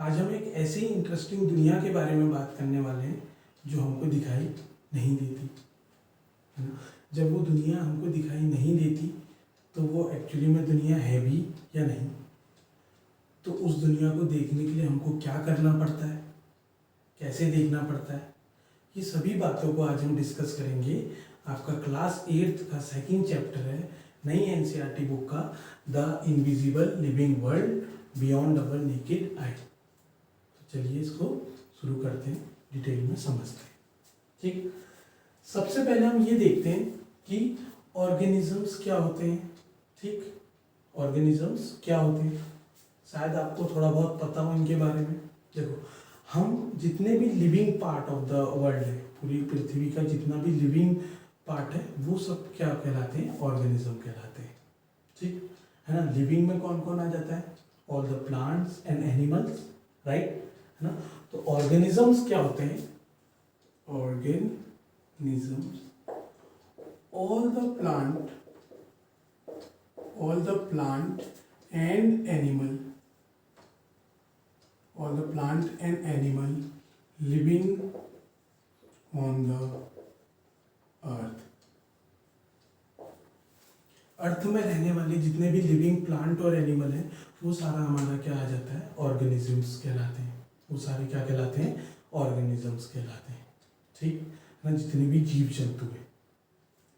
आज हम एक ऐसी इंटरेस्टिंग दुनिया के बारे में बात करने वाले हैं जो हमको दिखाई नहीं देती, है ना। जब वो दुनिया हमको दिखाई नहीं देती तो वो एक्चुअली में दुनिया है भी या नहीं। तो उस दुनिया को देखने के लिए हमको क्या करना पड़ता है, कैसे देखना पड़ता है, ये सभी बातों को आज हम डिस्कस करेंगे। आपका क्लास 8th का सेकंड चैप्टर है नई एनसीईआरटी बुक का the invisible living world beyond our naked eye. तो चलिए इसको शुरू करते हैं, डिटेल में समझते हैं। ठीक, सबसे पहले हम ये देखते हैं कि ऑर्गेनिजम्स क्या होते हैं। ठीक, ऑर्गेनिजम्स क्या होते हैं, शायद आपको थोड़ा बहुत पता हो इनके बारे में। देखो, हम जितने भी living part of the world है, पूरी पृथ्वी का जितना भी लिविंग पार्ट है वो सब क्या कहलाते हैं, ऑर्गेनिज्म कहलाते हैं। ठीक है ना। लिविंग में कौन कौन आ जाता है, all the plants and animals, right, है ना। तो ऑर्गेनिजम्स क्या होते हैं, organisms all the plant and animal, all the plant and animal living on the earth। अर्थ में रहने वाले जितने भी लिविंग प्लांट और एनिमल हैं वो सारा हमारा क्या आ जाता है, ऑर्गेनिजम्स कहलाते हैं। वो सारे क्या कहलाते हैं, ऑर्गेनिजम्स कहलाते हैं। ठीक है ना, जितने भी जीव जंतु हैं।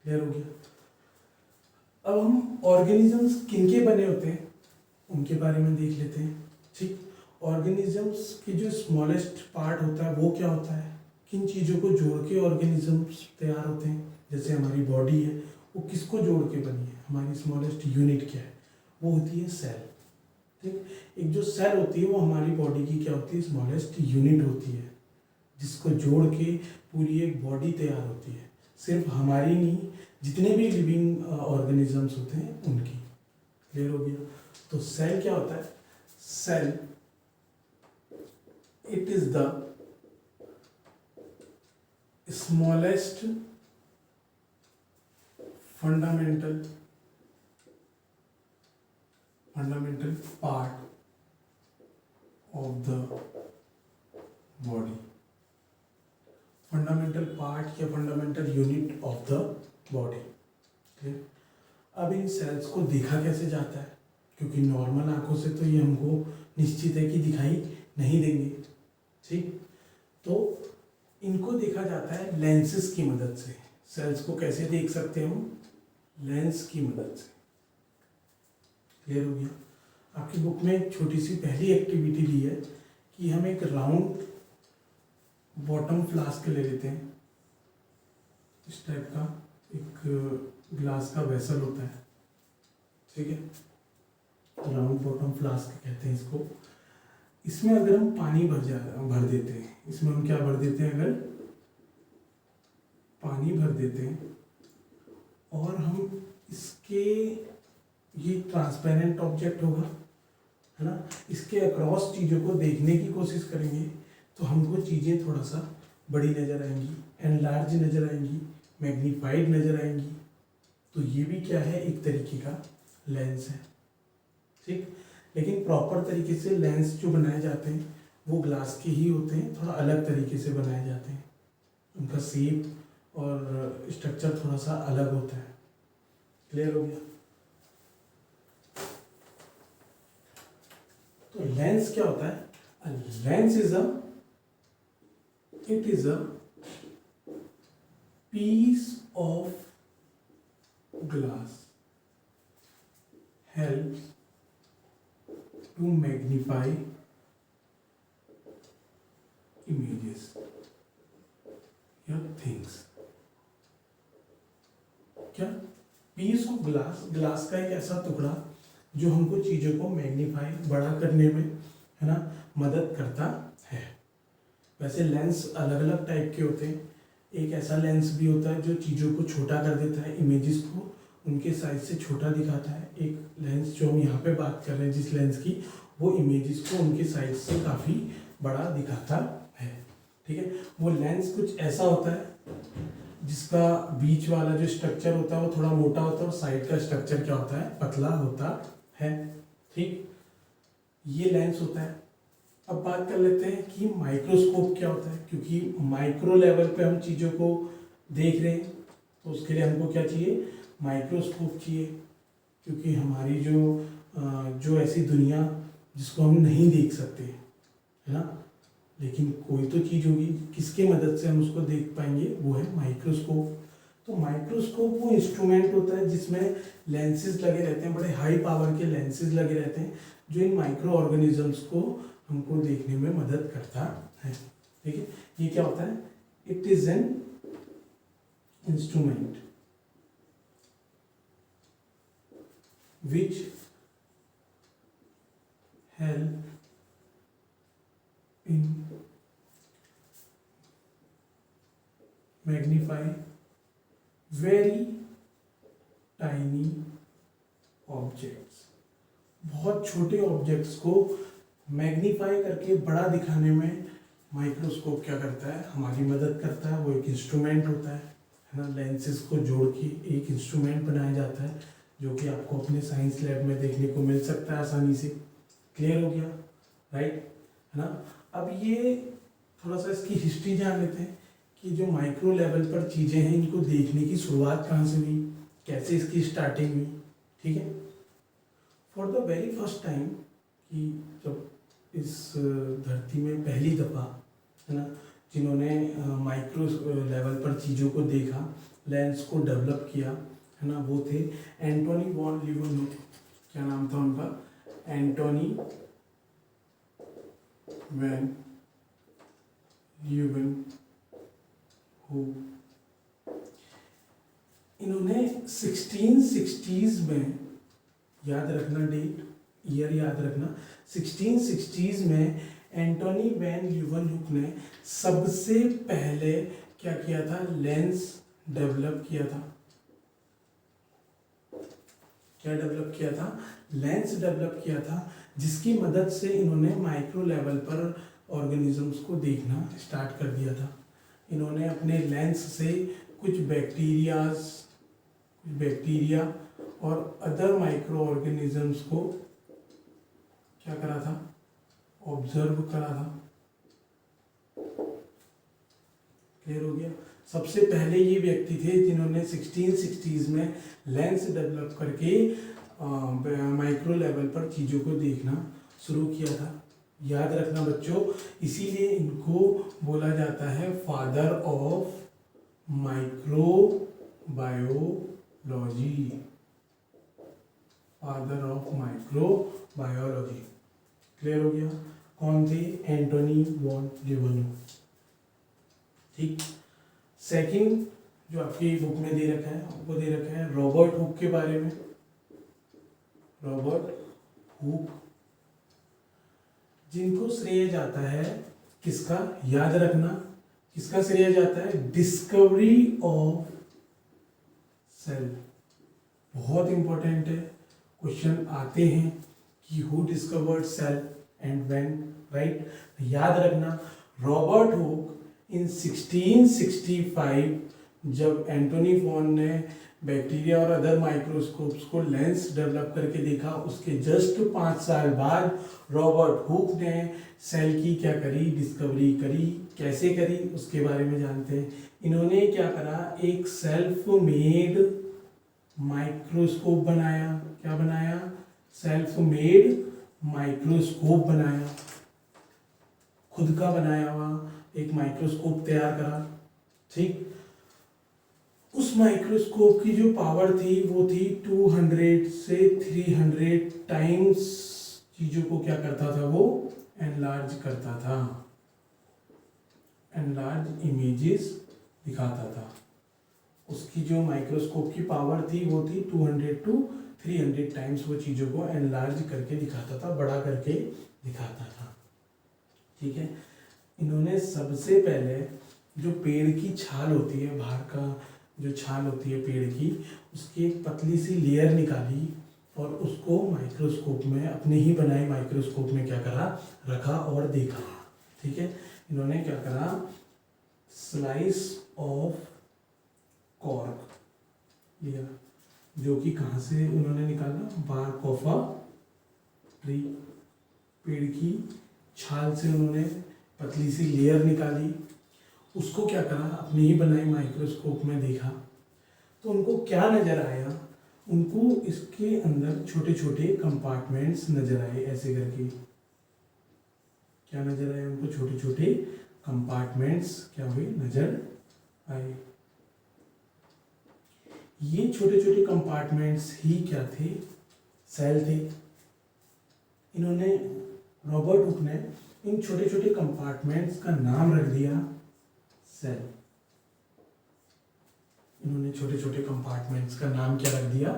क्लियर हो गया। अब हम ऑर्गेनिजम्स किनके बने होते हैं उनके बारे में देख लेते हैं। ठीक, ऑर्गेनिजम्स की जो स्मॉलेस्ट पार्ट होता है वो क्या होता है, किन चीज़ों को जोड़ के ऑर्गेनिजम्स तैयार होते हैं। जैसे हमारी बॉडी है वो किसको जोड़ के बनी है, हमारी स्मॉलेस्ट यूनिट क्या है, वो होती है सेल। ठीक, एक जो सेल होती है वो हमारी बॉडी की क्या होती है, स्मॉलेस्ट यूनिट होती है, जिसको जोड़ के पूरी एक बॉडी तैयार होती है। सिर्फ हमारी नहीं, जितने भी लिविंग ऑर्गेनिजम्स होते हैं उनकी। क्लियर हो गया। तो सेल क्या होता है, cell it is the smallest fundamental part of the body, fundamental part या fundamental unit of the body. अब इन सेल्स को देखा कैसे जाता है, क्योंकि नॉर्मल आंखों से तो ये हमको निश्चित है कि दिखाई नहीं देंगे। ठीक, तो इनको देखा जाता है लेंसेस की मदद से। सेल्स को कैसे देख सकते हैं हम, लेंस की मदद से। क्लियर हो गया। आपकी बुक में एक छोटी सी पहली एक्टिविटी दी है कि हम एक राउंड बॉटम फ्लास्क ले लेते हैं। इस टाइप का एक ग्लास का वेसल होता है, ठीक है, राउंड बॉटम फ्लास्क कहते हैं इसको। इसमें अगर हम पानी भर देते हैं, इसमें हम क्या भर देते हैं, अगर पानी भर देते हैं और हम इसके, ये ट्रांसपेरेंट ऑब्जेक्ट होगा, है ना, इसके अक्रॉस चीज़ों को देखने की कोशिश करेंगे तो हमको चीज़ें थोड़ा सा बड़ी नज़र आएंगी, एनलार्ज नज़र आएंगी, मैग्नीफाइड नज़र आएंगी। तो ये भी क्या है, एक तरीके का लेंस है। ठीक, लेकिन प्रॉपर तरीके से लेंस जो बनाए जाते हैं वो ग्लास के ही होते हैं, थोड़ा अलग तरीके से बनाए जाते हैं। उनका शेप और स्ट्रक्चर थोड़ा सा अलग होता है। क्लियर हो गया। तो लेंस क्या होता है, lens is a piece of glass helps to magnify images या things। क्या, पीस ऑफ ग्लास, ग्लास का एक ऐसा टुकड़ा जो हमको चीज़ों को मैग्नीफाई, बड़ा करने में, है ना, मदद करता है। वैसे लेंस अलग अलग टाइप के होते हैं। एक ऐसा लेंस भी होता है जो चीज़ों को छोटा कर देता है, इमेजेस को उनके साइज से छोटा दिखाता है। एक लेंस जो हम यहाँ पे बात कर रहे हैं जिस लेंस की, वो इमेजेस को उनके साइज से काफ़ी बड़ा दिखाता है। ठीक है, वो लेंस कुछ ऐसा होता है जिसका बीच वाला जो स्ट्रक्चर होता है वो थोड़ा मोटा होता है और साइड का स्ट्रक्चर क्या होता है, पतला होता है। ठीक, ये लेंस होता है। अब बात कर लेते हैं कि माइक्रोस्कोप क्या होता है, क्योंकि माइक्रो लेवल पे हम चीज़ों को देख रहे हैं, तो उसके लिए हमको क्या चाहिए, माइक्रोस्कोप चाहिए। क्योंकि हमारी जो ऐसी दुनिया जिसको हम नहीं देख सकते, है ना, लेकिन कोई तो चीज़ होगी किसके मदद से हम उसको देख पाएंगे, वो है माइक्रोस्कोप। तो माइक्रोस्कोप वो इंस्ट्रूमेंट होता है जिसमें लेंसेज लगे रहते हैं, बड़े हाई पावर के लेंसेज लगे रहते हैं, जो इन माइक्रो ऑर्गेनिजम्स को हमको देखने में मदद करता है। ठीक है, ये क्या होता है, it is an instrument which help in magnify very tiny objects. बहुत छोटे ऑब्जेक्ट्स को मैग्नीफाई करके बड़ा दिखाने में माइक्रोस्कोप क्या करता है, हमारी मदद करता है। वो एक इंस्ट्रूमेंट होता है ना, लेंसेज को जोड़ के एक इंस्ट्रूमेंट बनाया जाता है, जो कि आपको अपने साइंस लैब में देखने को मिल सकता है आसानी से। क्लियर हो गया, राइट, है ना। अब ये थोड़ा सा इसकी हिस्ट्री जान लेते हैं कि जो माइक्रो लेवल पर चीज़ें हैं, इनको देखने की शुरुआत कहाँ से हुई, कैसे इसकी स्टार्टिंग हुई। ठीक है, for the very first time, कि जब इस धरती में पहली दफ़ा, है ना, जिन्होंने माइक्रो लेवल पर चीज़ों को देखा, लेंस को डेवलप किया, है ना, वो थे एंटोनी वॉन लीeuwenhoek। क्या नाम था उनका, एंटोनी वैन लीeuwenhoek। इन्होंने 1660s में, याद रखना डेट, ईयर याद रखना, 1660s में एंटोनी वैन लीeuwenhoek ने सबसे पहले क्या किया था, लेंस डेवलप किया था। क्या डेवलप किया था, लेंस डेवलप किया था, जिसकी मदद से इन्होंने माइक्रो लेवल पर ऑर्गेनिजम्स को देखना स्टार्ट कर दिया था। इन्होंने अपने लेंस से कुछ बैक्टीरिया और अदर माइक्रो ऑर्गेनिजम्स को क्या करा था, ऑब्जर्व करा था। क्लियर हो गया। सबसे पहले ये व्यक्ति थे जिन्होंने 1660s में लेंस डेवलप करके माइक्रो लेवल पर चीज़ों को देखना शुरू किया था। याद रखना बच्चों, इसीलिए इनको बोला जाता है father of microbiology, father of microbiology. Clear हो गया, कौन थे, एंटोनी वॉन लीeuwenhoek। ठीक, सेकंड जो आपकी बुक में दे रखा है, वो दे रखा है रॉबर्ट हुक के बारे में। रॉबर्ट हुक, जिनको श्रेय जाता है किसका, याद रखना, किसका श्रेय जाता है, डिस्कवरी ऑफ सेल। बहुत इंपॉर्टेंट है, क्वेश्चन आते हैं कि who discovered cell and when, right. याद रखना, रॉबर्ट हुक इन 1665 जब एंटोनी वॉन ने बैक्टीरिया और अदर माइक्रोस्कोप्स को लेंस डेवलप करके देखा, उसके जस्ट 5 साल बाद रॉबर्ट हुक ने सेल की क्या करी, डिस्कवरी करी। कैसे करी उसके बारे में जानते हैं। इन्होंने क्या करा, एक सेल्फ मेड माइक्रोस्कोप बनाया। क्या बनाया, सेल्फ मेड माइक्रोस्कोप बनाया, खुद का बनाया हुआ एक माइक्रोस्कोप तैयार करा। ठीक, उस माइक्रोस्कोप की जो पावर थी वो थी 200 से 300 टाइम्स चीजों को क्या करता था, वो एनलार्ज करता था, एनलार्ज इमेजेस दिखाता था। उसकी जो माइक्रोस्कोप की पावर थी वो थी 200 to 300 टाइम्स, वो चीज़ों को एनलार्ज करके दिखाता था, बड़ा करके दिखाता था। ठीक है, इन्होंने सबसे पहले जो पेड़ की छाल होती है, बाहर का जो छाल होती है पेड़ की, उसकी एक पतली सी लेयर निकाली और उसको माइक्रोस्कोप में, अपने ही बनाए माइक्रोस्कोप में क्या करा, रखा और देखा। ठीक है, इन्होंने क्या करा, स्लाइस ऑफ कॉर्क लिया, जो कि कहाँ से उन्होंने निकाला, बार्क ऑफ अ ट्री, पेड़ की छाल से उन्होंने पतली सी लेयर निकाली, उसको क्या करा, अपने ही बनाई माइक्रोस्कोप में देखा, तो उनको क्या नज़र आया, उनको इसके अंदर छोटे छोटे कंपार्टमेंट्स नज़र आए, ऐसे करके क्या नज़र आए उनको, छोटे छोटे कंपार्टमेंट्स क्या हुए, नज़र आए। ये छोटे छोटे कंपार्टमेंट्स ही क्या थे, सेल थे। इन्होंने, रॉबर्ट हुक ने इन छोटे छोटे कंपार्टमेंट्स का नाम रख दिया सेल। इन्होंने छोटे छोटे कंपार्टमेंट्स का नाम क्या रख दिया,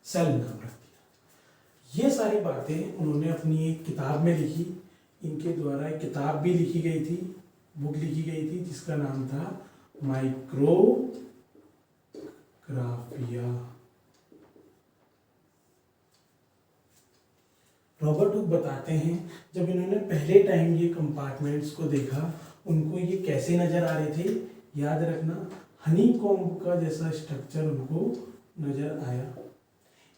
सेल नाम रख दिया। ये सारी बातें उन्होंने अपनी एक किताब में लिखी। इनके द्वारा एक किताब भी लिखी गई थी, बुक लिखी गई थी, जिसका नाम था माइक्रोग्राफिया। रॉबर्ट हुक बताते हैं जब इन्होंने पहले टाइम ये कंपार्टमेंट्स को देखा, उनको ये कैसे नज़र आ रहे थे, याद रखना, हनीकॉम्ब का जैसा स्ट्रक्चर उनको नज़र आया।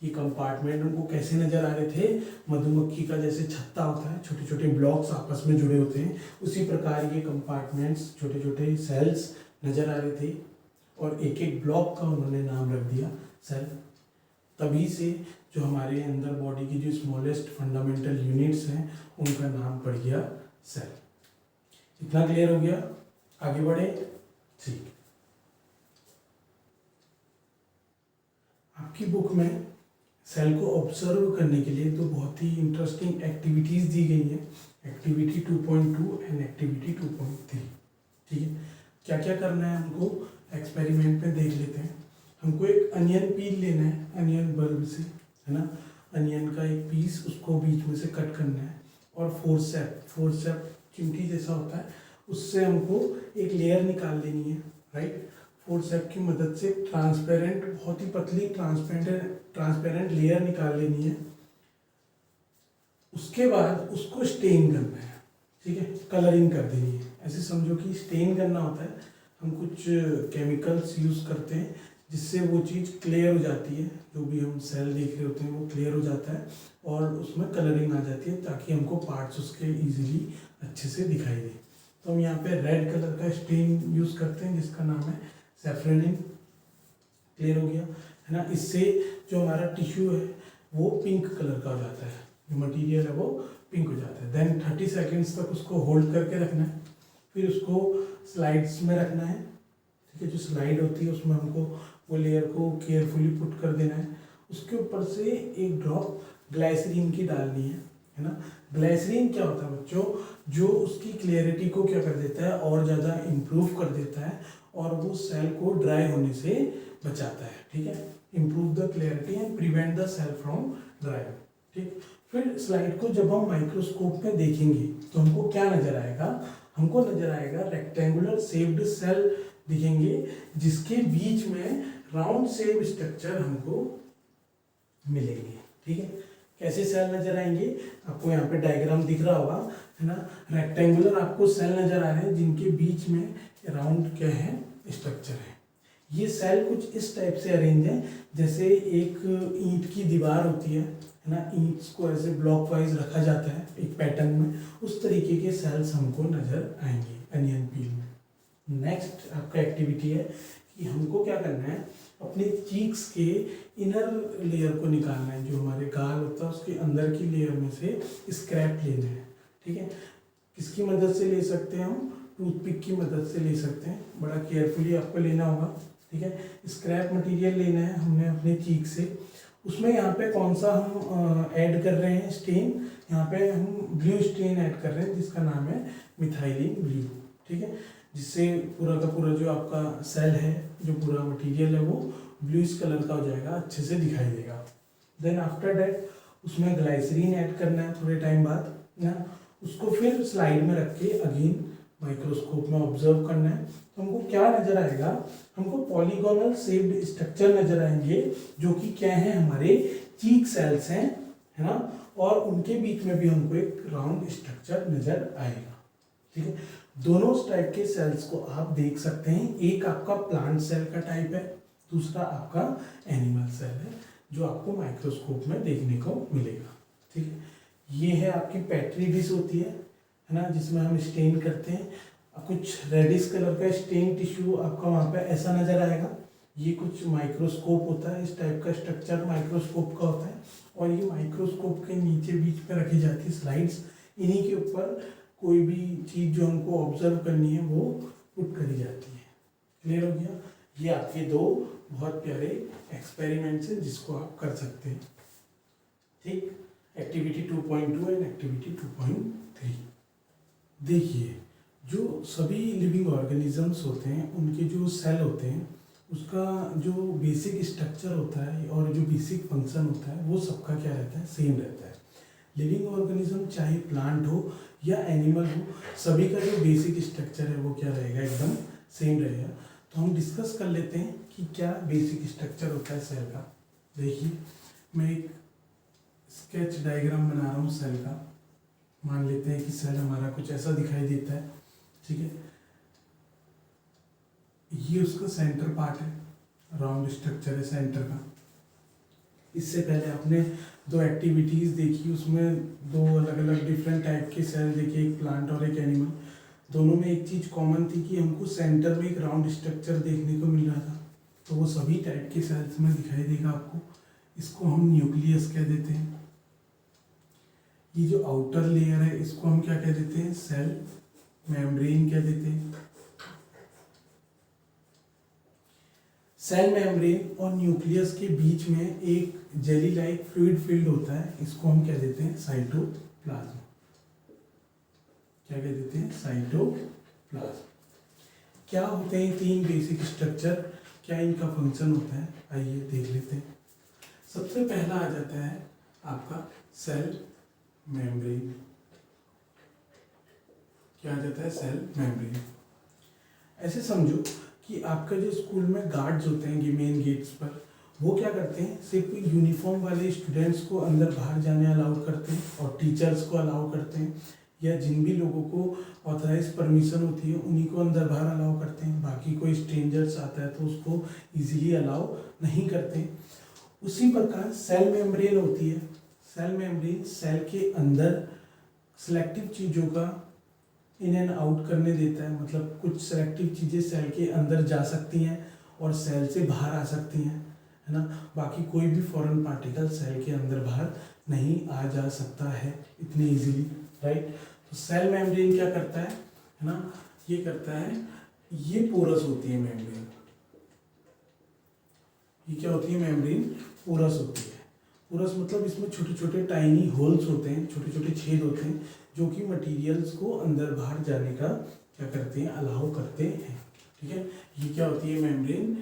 ये कंपार्टमेंट उनको कैसे नज़र आ रहे थे, मधुमक्खी का जैसे छत्ता होता है, छोटे छोटे ब्लॉक्स आपस में जुड़े होते हैं, उसी प्रकार ये कंपार्टमेंट्स, छोटे छोटे सेल्स नज़र आ रहे थे, और एक एक ब्लॉक का उन्होंने नाम रख दिया सेल। तभी से जो हमारे अंदर बॉडी की जो स्मॉलेस्ट फंडामेंटल यूनिट्स हैं, उनका नाम पड़ गया सेल। इतना क्लियर हो गया, आगे बढ़े। ठीक, आपकी बुक में सेल को ऑब्जर्व करने के लिए तो बहुत ही इंटरेस्टिंग एक्टिविटीज़ दी गई हैं, एक्टिविटी 2.2 एंड एक्टिविटी 2.3। ठीक है, क्या क्या करना है हमको एक्सपेरिमेंट में देख लेते हैं। हमको एक अनियन पील लेना है, अनियन बल्ब से, है ना, अनियन का एक पीस, उसको बीच में से कट करना है, और फोर्सेप चिमटी जैसा होता है, उससे हमको एक लेयर निकाल लेनी है, राइट। फोर्सेप की मदद से ट्रांसपेरेंट, बहुत ही पतली ट्रांसपेरेंट लेयर निकाल लेनी है। उसके बाद उसको स्टेन करना है, ठीक है, कलरिंग कर देनी है। ऐसे समझो कि स्टेन करना होता है, हम कुछ केमिकल्स यूज़ करते हैं जिससे वो चीज़ क्लियर हो जाती है, जो भी हम सेल देख रहे होते हैं वो क्लियर हो जाता है, और उसमें कलरिंग आ जाती है, ताकि हमको पार्ट्स उसके ईजिली अच्छे से दिखाई दे। तो हम यहाँ पे रेड कलर का स्टेन यूज़ करते हैं, जिसका नाम है सैफ्रनिन। क्लियर हो गया, है ना। इससे जो हमारा टिश्यू है वो पिंक कलर का हो जाता है, जो मटेरियल है वो पिंक हो जाता है। देन 30 सेकेंड्स तक उसको होल्ड करके रखना है, फिर उसको स्लाइड्स में रखना है, ठीक है। जो स्लाइड होती है उसमें हमको वो लेयर को केयरफुली पुट कर देना है। उसके ऊपर से एक ड्रॉप ग्लाइसरीन की डालनी है ना। ग्लाइसरीन क्या होता है बच्चों, जो उसकी क्लियरिटी को क्या कर देता है, और ज़्यादा इम्प्रूव कर देता है, और वो सेल को ड्राई होने से बचाता है, ठीक है। Improve the clarity and prevent the cell from drying, ठीक। फिर स्लाइड को जब हम माइक्रोस्कोप में देखेंगे तो हमको क्या नजर आएगा, हमको नजर आएगा रेक्टेंगुलर शेप्ड सेल दिखेंगे, जिसके बीच में राउंड शेप स्ट्रक्चर हमको मिलेंगे, ठीक है। कैसे सेल नजर आएंगे, आपको यहाँ पे डायग्राम दिख रहा होगा, है ना। रेक्टेंगुलर आपको सेल नजर आ रहे हैं, जिनके बीच में राउंड क्या है, स्ट्रक्चर है। ये सेल कुछ इस टाइप से अरेंज है, जैसे एक ईंट की दीवार होती है ना, ईंट्स को ऐसे ब्लॉक वाइज रखा जाता है एक पैटर्न में, उस तरीके के सेल्स हमको नजर आएंगे अनियन पील में। नेक्स्ट आपका एक्टिविटी है कि हमको क्या करना है, अपने चीक्स के इनर लेयर को निकालना है, जो हमारे गाल होता है उसके अंदर की लेयर में से स्क्रैप लेना है, ठीक है। किसकी मदद से ले सकते हैं हम, टूथपिक की मदद से ले सकते हैं, बड़ा केयरफुली आपको लेना होगा, ठीक है। स्क्रैप मटेरियल लेना है हमने अपने चीक से। उसमें यहाँ पे कौन सा हम ऐड कर रहे हैं स्टेन, यहाँ पे हम ब्लू स्टेन ऐड कर रहे हैं, जिसका नाम है मिथाइलिन ब्लू, ठीक है। जिससे पूरा का पूरा जो आपका सेल है, जो पूरा मटेरियल है वो ब्लूइश कलर का हो जाएगा, अच्छे से दिखाई देगा। देन आफ्टर डैट उसमें ग्लाइसरीन ऐड करना है थोड़े टाइम बाद ना, उसको फिर स्लाइड में रख के अगेन माइक्रोस्कोप में ऑब्जर्व करना है। तो हमको क्या नजर आएगा, हमको पॉलीगोनल शेप्ड स्ट्रक्चर नजर आएंगे, जो कि क्या है, हमारे चीक सेल्स हैं, है ना। और उनके बीच में भी हमको एक राउंड स्ट्रक्चर नजर आएगा, ठीक है। दोनों टाइप के सेल्स को आप देख सकते हैं, एक आपका प्लांट सेल का टाइप है, दूसरा आपका एनिमल सेल है, जो आपको माइक्रोस्कोप में देखने को मिलेगा, ठीक है। ये है आपकी पेट्री डिश होती है, है ना, जिसमें हम स्टेन करते हैं, कुछ रेडिश कलर का स्टेन टिश्यू आपका वहाँ पे ऐसा नज़र आएगा। ये कुछ माइक्रोस्कोप होता है, इस टाइप का स्ट्रक्चर माइक्रोस्कोप का होता है, और ये माइक्रोस्कोप के नीचे बीच पे रखी जाती है स्लाइड्स। इन्हीं के ऊपर कोई भी चीज़ जो हमको ऑब्जर्व करनी है वो पुट करी जाती है। क्लियर हो गया? ये आपके दो बहुत प्यारे एक्सपेरिमेंट्स हैं जिसको आप कर सकते हैं। ठीक, एक्टिविटी 2.2 एंड एक्टिविटी 2.3। देखिए, जो सभी लिविंग ऑर्गेनिजम्स होते हैं उनके जो सेल होते हैं उसका जो बेसिक स्ट्रक्चर होता है और जो बेसिक फंक्शन होता है वो सबका क्या रहता है, सेम रहता है। लिविंग ऑर्गेनिज्म चाहे प्लांट हो या एनिमल हो, सभी का जो बेसिक स्ट्रक्चर है वो क्या रहेगा, एकदम सेम रहेगा। तो हम डिस्कस कर लेते हैं कि क्या बेसिक स्ट्रक्चर होता है सेल का। देखिए, मैं एक स्केच डायग्राम बना रहा हूँ सेल का। मान लेते हैं कि सेल हमारा कुछ ऐसा दिखाई देता है, ठीक है। ये उसका सेंटर पार्ट है, राउंड स्ट्रक्चर है सेंटर का। इससे पहले आपने दो एक्टिविटीज़ देखी, उसमें दो अलग अलग डिफरेंट टाइप के सेल देखे, एक प्लांट और एक एनिमल। दोनों में एक चीज़ कॉमन थी कि हमको सेंटर में एक राउंड स्ट्रक्चर देखने को मिल रहा था। तो वो सभी टाइप के सेल्स में दिखाई देगा आपको। इसको हम न्यूक्लियस कह देते हैं। ये जो आउटर लेयर है इसको हम क्या कह देते हैं, सेल मेम्ब्रेन कह देते हैं। सेल मेम्ब्रेन और न्यूक्लियस के बीच में एक जेली लाइक फ्लूइड फील्ड होता है, इसको हम क्या देते हैं, साइटोप्लाज्म। क्या कह देते हैं, साइटोप्लाज्म। क्या होते हैं तीन बेसिक स्ट्रक्चर, क्या इनका फंक्शन होता है, आइए देख लेते हैं। सबसे पहला आ जाता है आपका सेल मेम्ब्रेन। क्या आ जाता है, सेल मेम्ब्रेन। ऐसे समझो कि आपका जो स्कूल में गार्ड्स होते हैं मेन गेट्स पर, वो क्या करते हैं, सिर्फ यूनिफॉर्म वाले स्टूडेंट्स को अंदर बाहर जाने अलाउ करते हैं और टीचर्स को अलाउ करते हैं, या जिन भी लोगों को ऑथराइज परमिशन होती है उन्हीं को अंदर बाहर अलाउ करते हैं। बाकी कोई स्ट्रेंजर्स आता है तो उसको इजीली अलाउ नहीं करते। उसी प्रकार सेल मेम्ब्रेन होती है। सेल मेम्ब्रेन सेल के अंदर सिलेक्टिव चीज़ों का इन एंड आउट करने देता है, मतलब कुछ सेलेक्टिव चीज़ें सेल के अंदर जा सकती हैं और सेल से बाहर आ सकती हैं, है ना। बाकी कोई भी फॉरेन पार्टिकल सेल के अंदर बाहर नहीं आ जा सकता है इतनी इजीली, राइट। तो सेल मेम्ब्रेन क्या करता है ना, ये करता है, ये पोरस होती है मेम्ब्रेन। ये क्या होती है, मेम्ब्रेन पोरस होती है। पोरस मतलब इसमें छोटे छोटे टाइनी होल्स होते हैं, छोटे छोटे छेद होते हैं जो कि मटेरियल्स को अंदर बाहर जाने का क्या करते हैं, अलाउ करते हैं, ठीक है। ये क्या होती है, मेम्ब्रेन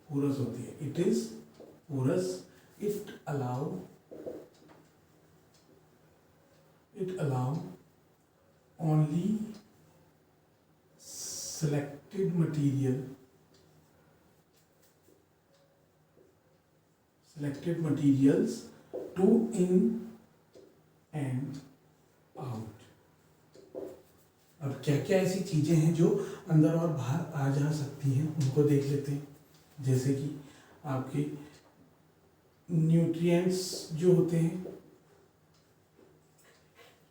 पोरस होती है। It is porous, it allow only selected materials to in and out। अब क्या क्या ऐसी चीजें हैं जो अंदर और बाहर आ जा सकती हैं उनको देख लेते हैं। जैसे कि आपके न्यूट्रिएंट्स जो होते हैं,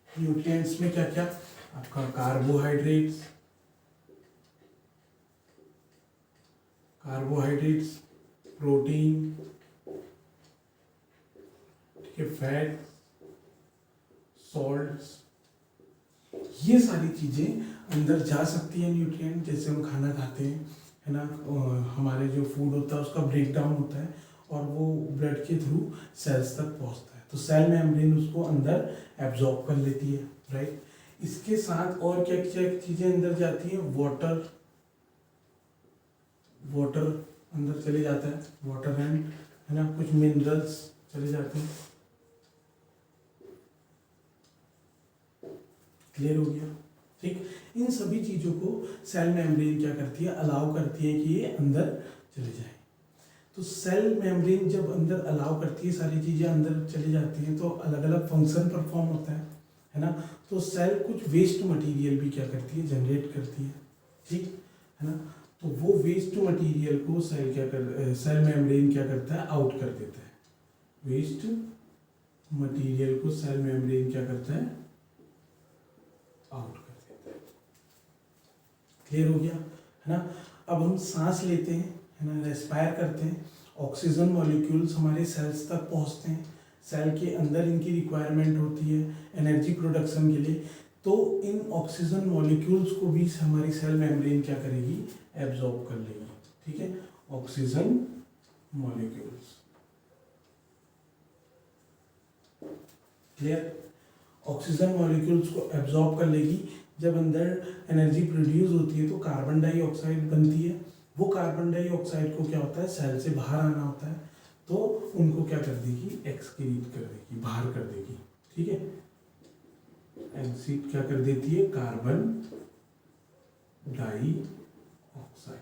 न्यूट्रिएंट्स में क्या क्या, आपका कार्बोहाइड्रेट्स, प्रोटीन, ठीक है, फैट, सॉल्ट्स, ये सारी चीजें अंदर जा सकती हैं न्यूट्रिएंट। जैसे हम खाना खाते हैं, है ना, हमारे जो फूड होता है उसका ब्रेक डाउन होता है और वो ब्लड के थ्रू सेल्स तक पहुंचता है, तो सेल मेम्ब्रेन उसको अंदर एब्जॉर्ब कर लेती है, राइट। इसके साथ और क्या क्या चीजें अंदर जाती हैं, वाटर अंदर चले जाता है, वाटर एंड, है ना, कुछ मिनरल्स चले जाते हैं। क्लियर हो गया, ठीक। इन सभी चीजों को सेल मेम्ब्रेन क्या करती है, अलाउ करती है कि ये अंदर चले जाए। तो सेल मेम्ब्रेन जब अंदर अलाउ करती है, सारी चीजें अंदर चली जाती हैं, तो अलग अलग फंक्शन परफॉर्म होता है ना। तो सेल कुछ वेस्ट मटेरियल भी क्या करती है, जनरेट करती है, ठीक है ना। तो वो वेस्ट मटेरियल को सेल मेम्ब्रेन क्या करता है, आउट कर देता है। वेस्ट मटेरियल को सेल मेम्ब्रेन क्या करता है, आउट कर देता है। क्लियर हो गया है ना। अब हम सांस लेते हैं है ना, रेस्पायर करते हैं, ऑक्सीजन मॉलिक्यूल्स हमारे सेल्स तक पहुंचते हैं, सेल के अंदर इनकी रिक्वायरमेंट होती है एनर्जी प्रोडक्शन के लिए, तो इन ऑक्सीजन मॉलिक्यूल्स को भी हमारी सेल मेम्ब्रेन क्या करेगी, एब्जॉर्ब कर लेगी। ठीक है, oxygen molecules. Clear, oxygen molecules को एब्जॉर्ब कर लेगी। जब अंदर एनर्जी प्रोड्यूस होती है तो कार्बन डाइऑक्साइड बनती है, वो कार्बन डाइऑक्साइड को क्या होता है, सेल से बाहर आना होता है, तो उनको क्या कर देगी, एक्सक्रीट कर देगी, बाहर कर देगी। ठीक है, एक्सिट क्या कर देती है, कार्बन डाइऑक्साइड।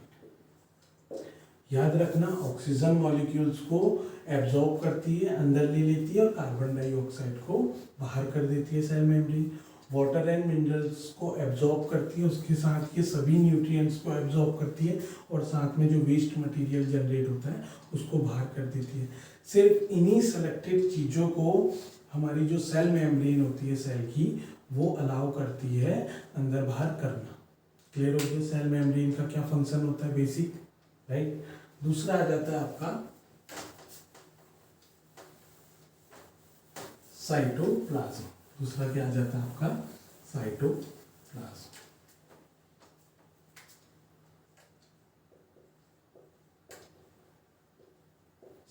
याद रखना, ऑक्सीजन मॉलिक्यूल्स को एब्जॉर्ब करती है, अंदर ले लेती है, और कार्बन डाइऑक्साइड को बाहर कर देती है cell membrane. Water and minerals को एब्जॉर्ब करती है, उसके साथ के सभी न्यूट्रिएंट्स को एब्जॉर्ब करती है, और साथ में जो वेस्ट मटेरियल जनरेट होता है उसको बाहर कर देती है। सिर्फ इन्हीं सेलेक्टेड चीज़ों को हमारी जो सेल मेम्ब्रेन होती है सेल की, वो अलाउ करती है अंदर बाहर करना। क्लियर हो गया सेल मेम्ब्रेन का क्या फंक्शन होता है, बेसिक, राइट। दूसरा आ जाता है आपका साइटोप्लाज्म। दूसरा क्या आ जाता है आपका, cytoplasm.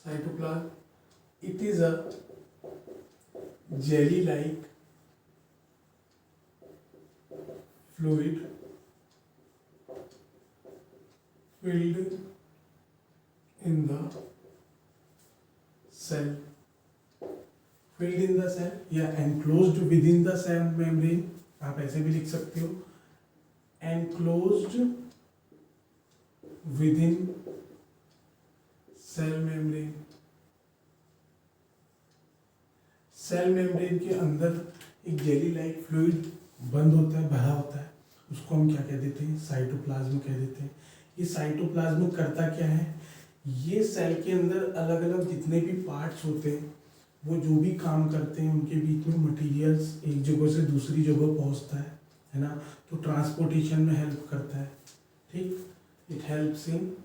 Cytoplasm, it is a jelly-like fluid filled in the cell, filled in the cell या enclosed within the cell membrane, आप ऐसे भी लिख सकते हो, enclosed within cell membrane। Cell membrane के अंदर एक जेली लाइक फ्लूइड बंद होता है, भरा होता है, उसको हम क्या कह देते हैं, साइटोप्लाज्म कह देते हैं। ये साइटोप्लाज्म करता क्या है, ये सेल के अंदर अलग अलग जितने भी पार्ट्स होते हैं वो जो भी काम करते हैं, उनके बीच में मटेरियल्स एक जगह से दूसरी जगह पहुंचता है ना, तो ट्रांसपोर्टेशन में हेल्प करता है। ठीक, it helps in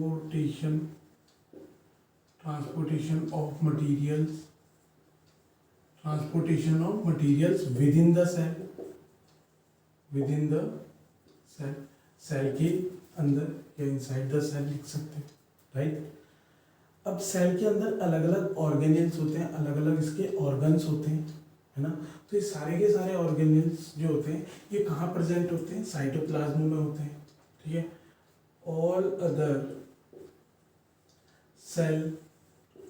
transportation of materials within the cell, cell के अंदर या इनसाइड द सेल लिख सकते हैं, राइट। अब सेल के अंदर अलग अलग ऑर्गेनेल्स होते हैं, अलग अलग इसके ऑर्गन्स होते हैं, है ना। तो ये सारे के सारे ऑर्गेनेल्स जो होते हैं ये कहाँ प्रेजेंट होते हैं, साइटोप्लाज्म में होते हैं। ठीक है, all other cell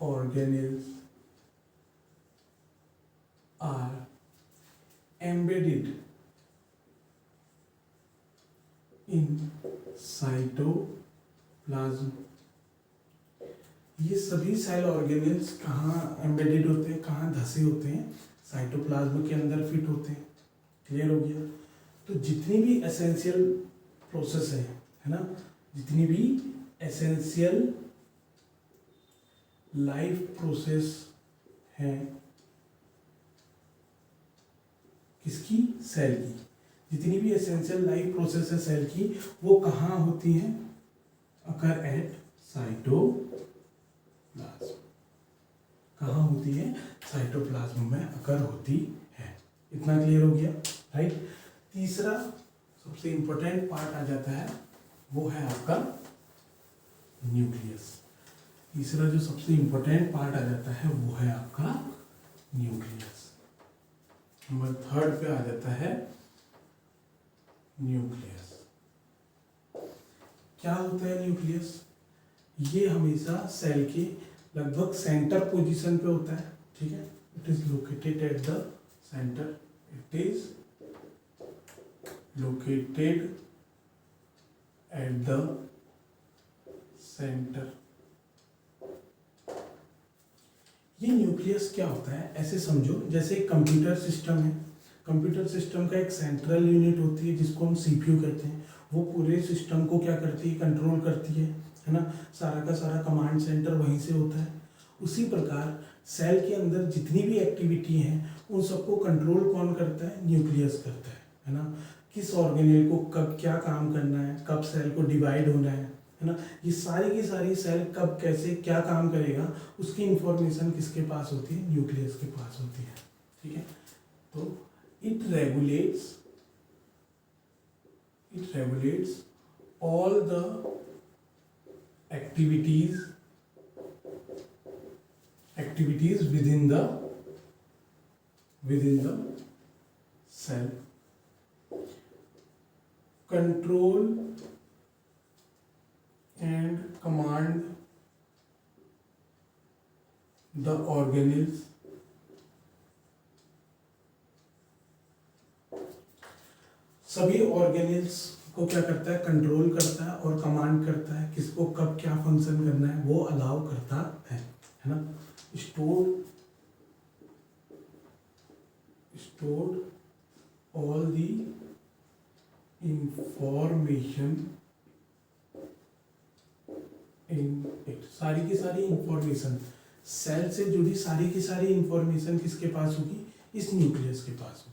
organelles are embedded in cytoplasm। ये सभी सेल ऑर्गेनेल्स कहाँ एम्बेडेड होते हैं, कहाँ धसे होते हैं, साइटोप्लाज्म के अंदर फिट होते हैं। क्लियर हो गया। तो जितनी भी एसेंशियल प्रोसेस है ना, जितनी भी एसेंशियल लाइफ प्रोसेस है किसकी, सेल की, जितनी भी एसेंशियल लाइफ प्रोसेस है सेल की, वो कहाँ होती हैं, अकर एट साइटोप्लाज्म। कहाँ होती है, साइटोप्लाज्म में अकर होती है। इतना क्लियर हो गया, राइट। तीसरा सबसे इंपॉर्टेंट पार्ट आ जाता है, वो है आपका न्यूक्लियस। तीसरा जो सबसे इंपॉर्टेंट पार्ट आ जाता है वो है आपका न्यूक्लियस। नंबर थर्ड पे आ जाता है न्यूक्लियस। क्या होता है न्यूक्लियस, ये हमेशा सेल के लगभग सेंटर पोजीशन पे होता है। ठीक है, it is located at the centre, it is located at the centre. ये न्यूक्लियस क्या होता है, ऐसे समझो जैसे एक कंप्यूटर सिस्टम है। कंप्यूटर सिस्टम का एक सेंट्रल यूनिट होती है जिसको हम सीपीयू कहते हैं। वो पूरे सिस्टम को क्या करती है, कंट्रोल करती है ना। सारा का सारा कमांड सेंटर वहीं से होता है। उसी प्रकार सेल के अंदर जितनी भी एक्टिविटी हैं उन सबको कंट्रोल कौन करता है? न्यूक्लियस करता है ना। किस ऑर्गेनेल को कब क्या काम करना है, कब सेल को डिवाइड होना है ना, ये सारी की सारी सेल कब कैसे क्या काम करेगा उसकी इंफॉर्मेशन किसके पास होती है? न्यूक्लियस के पास होती है। ठीक है, तो it regulates all the activities within the cell. Control and command the organelles सभी ऑर्गेनेल्स को क्या करता है? कंट्रोल करता है और कमांड करता है किसको कब क्या फंक्शन करना है वो अलाउ करता है ना। stored all the information in it, सारी की सारी इंफॉर्मेशन सेल से जुड़ी सारी की सारी इंफॉर्मेशन किसके पास होगी? इस न्यूक्लियस के पास होगी।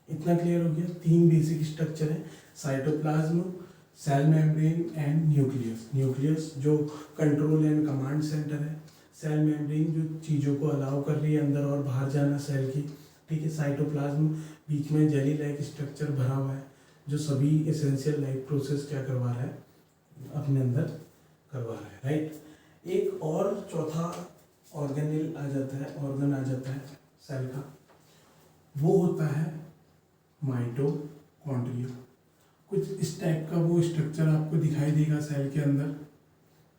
इतना क्लियर हो गया? 3 बेसिक स्ट्रक्चर है, cytoplasm, cell membrane and nucleus. Nucleus जो कंट्रोल एंड कमांड सेंटर है, सेल मेम्ब्रेन जो चीज़ों को अलाउ कर रही है अंदर और बाहर जाना सेल की। ठीक है, साइटोप्लाज्म बीच में जेली लाइक स्ट्रक्चर भरा हुआ है जो सभी एसेंशियल लाइफ प्रोसेस क्या करवा रहा है? अपने अंदर करवा रहा है। राइट, एक और चौथा ऑर्गेनेल आ जाता है, ऑर्गन आ जाता है सेल का, वो होता है माइटोकॉन्ड्रिया। कुछ इस टाइप का वो स्ट्रक्चर आपको दिखाई देगा सेल के अंदर,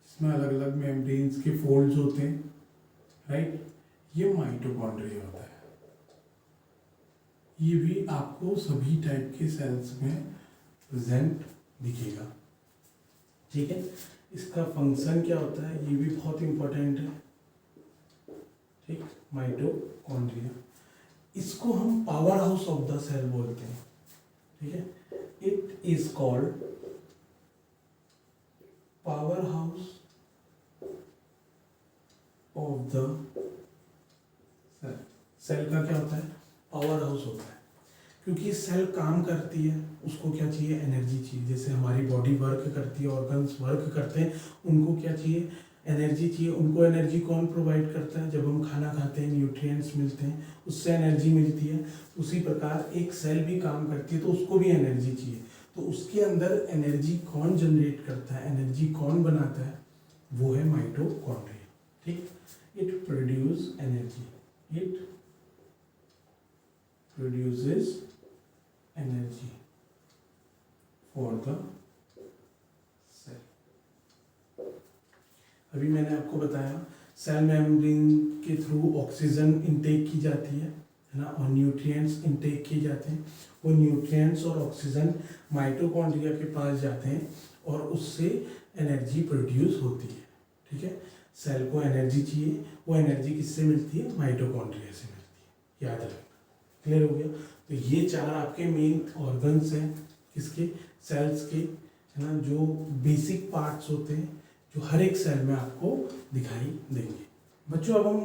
इसमें अलग अलग मेम्ब्रेन्स के फोल्ड्स होते हैं। राइट, ये माइटोकॉन्ड्रिया होता है। ये भी आपको सभी टाइप के सेल्स में प्रेजेंट दिखेगा। ठीक है, इसका फंक्शन क्या होता है ये भी बहुत इंपॉर्टेंट है। ठीक, माइटोकॉन्ड्रिया, इसको हम powerhouse of the cell बोलते हैं। ठीक है, it is called powerhouse of the cell. Cell का क्या होता है? पावर हाउस होता है, क्योंकि सेल काम करती है, उसको क्या चाहिए? एनर्जी चाहिए। जैसे हमारी बॉडी वर्क करती है, ऑर्गन्स वर्क करते हैं, उनको क्या चाहिए? एनर्जी चाहिए। उनको एनर्जी कौन प्रोवाइड करता है? जब हम खाना खाते हैं, न्यूट्रिएंट्स मिलते हैं, उससे एनर्जी मिलती है। उसी प्रकार एक सेल भी काम करती है तो उसको भी एनर्जी चाहिए। तो उसके अंदर एनर्जी कौन जनरेट करता है, एनर्जी कौन बनाता है? वो है माइटोकॉन्ड्रिया। ठीक, it produce energy, it produces energy for the cell. अभी मैंने आपको बताया सेल मेम्ब्रेन के थ्रू ऑक्सीजन इनटेक की जाती है ना, और न्यूट्रिएंट्स इनटेक किए जाते हैं। वो न्यूट्रिएंट्स और ऑक्सीजन माइटोकॉन्ड्रिया के पास जाते हैं और उससे एनर्जी प्रोड्यूस होती है। ठीक है, सेल को एनर्जी चाहिए, वो एनर्जी किससे मिलती है? माइटोकॉन्ड्रिया से मिलती है। याद रखना। क्लियर हो गया? तो ये 4 आपके मेन ऑर्गन्स हैं किसके? सेल्स के, है ना, जो बेसिक पार्ट्स होते हैं जो हर एक सेल में आपको दिखाई देंगे। बच्चों, अब हम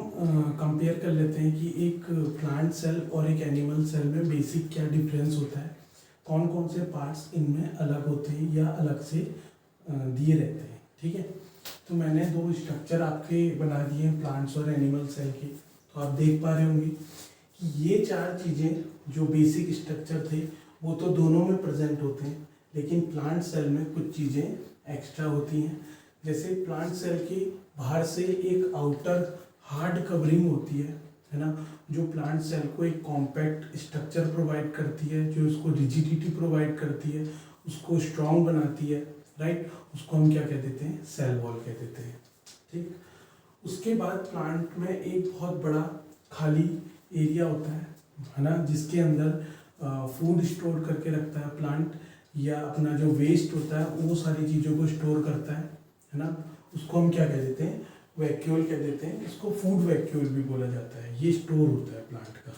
कंपेयर कर लेते हैं कि एक प्लांट सेल और एक एनिमल सेल में बेसिक क्या डिफरेंस होता है, कौन कौन से पार्ट्स इनमें अलग होते हैं या अलग से दिए रहते हैं। ठीक है, तो मैंने 2 स्ट्रक्चर आपके बना दिए हैं प्लांट्स और एनिमल सेल के। तो आप देख पा रहे होंगे कि ये 4 चीज़ें जो बेसिक स्ट्रक्चर थे वो तो दोनों में प्रेजेंट होते हैं, लेकिन प्लांट सेल में कुछ चीज़ें एक्स्ट्रा होती हैं। जैसे प्लांट सेल के बाहर से एक आउटर हार्ड कवरिंग होती है ना, जो प्लांट सेल को एक कॉम्पैक्ट स्ट्रक्चर प्रोवाइड करती है, जो उसको रिजिडिटी प्रोवाइड करती है, उसको स्ट्रॉन्ग बनाती है। राइट, उसको हम क्या कह देते हैं? सेल वॉल कह देते हैं। ठीक, उसके बाद प्लांट में एक बहुत बड़ा खाली एरिया होता है ना, जिसके अंदर फूड स्टोर करके रखता है प्लांट, या अपना जो वेस्ट होता है वो सारी चीज़ों को स्टोर करता है ना। उसको हम क्या कह देते हैं? वैक्यूल कह देते हैं। इसको फूड वैक्यूल भी बोला जाता है। ये स्टोर होता है प्लांट का।